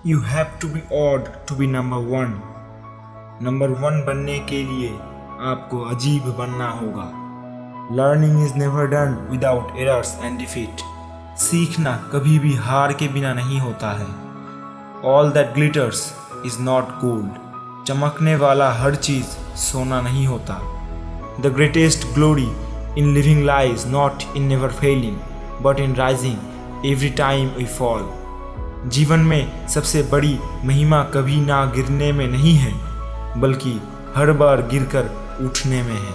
You have to be odd to be number one. Number one बनने के लिए आपको अजीब बनना होगा. Learning is never done without errors and defeat. सीखना कभी भी हार के बिना नहीं होता है. All that glitters is not gold. चमकने वाला हर चीज़ सोना नहीं होता. The greatest glory in living lies not in never failing, but in rising every time we fall. जीवन में सबसे बड़ी महिमा कभी ना गिरने में नहीं है, बल्कि हर बार गिरकर उठने में है.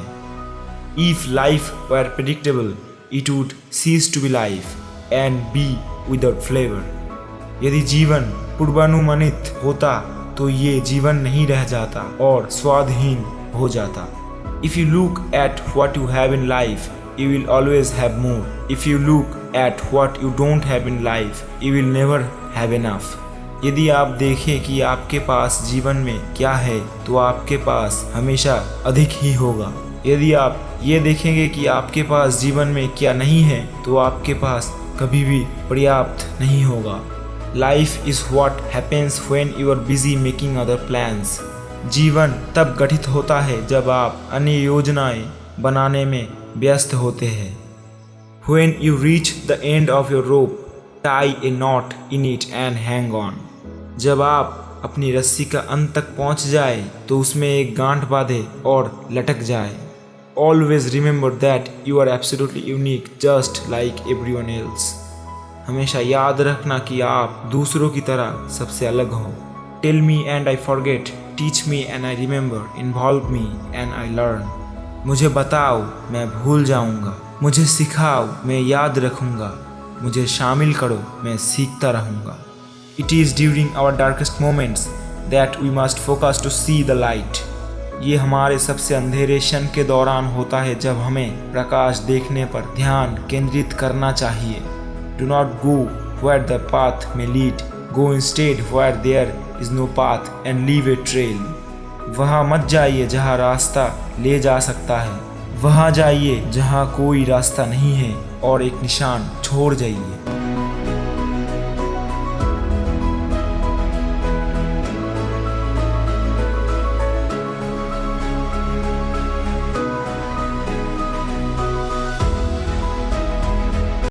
If life were predictable, it would cease to be life and be without flavor. यदि जीवन पूर्वानुमानित होता तो ये जीवन नहीं रह जाता और स्वादहीन हो जाता. If you look at what you have in life, you will always have more. If you look at what you don't have in life, you will never have enough. यदि आप देखें कि आपके पास जीवन में क्या है तो आपके पास हमेशा अधिक ही होगा. यदि आप ये देखेंगे कि आपके पास जीवन में क्या नहीं है तो आपके पास कभी भी पर्याप्त नहीं होगा. Life is what happens when you are busy making other plans. जीवन तब गठित होता है जब आप अन्य योजनाएं बनाने में व्यस्त होते हैं. When you reach the end of your rope, tie a knot in it and hang on. जब आप अपनी रस्सी का अंत तक पहुंच जाए तो उसमें एक गांठ बांधे और लटक जाए. Always remember that you are absolutely unique, just like everyone else. हमेशा याद रखना कि आप दूसरों की तरह सबसे अलग हो. Tell me and I forget, teach me and I remember, involve me and I learn. मुझे बताओ मैं भूल जाऊंगा, मुझे सिखाओ मैं याद रखूंगा, मुझे शामिल करो मैं सीखता रहूंगा. It is during our darkest moments that we must focus to see the light. ये हमारे सबसे अंधेरे क्षण के दौरान होता है जब हमें प्रकाश देखने पर ध्यान केंद्रित करना चाहिए. Do not go where the path may lead. Go instead where there is no path and leave a trail. वहाँ मत जाइए जहाँ रास्ता ले जा सकता है. वहाँ जाइए जहाँ कोई रास्ता नहीं है और एक निशान छोड़ जाइए.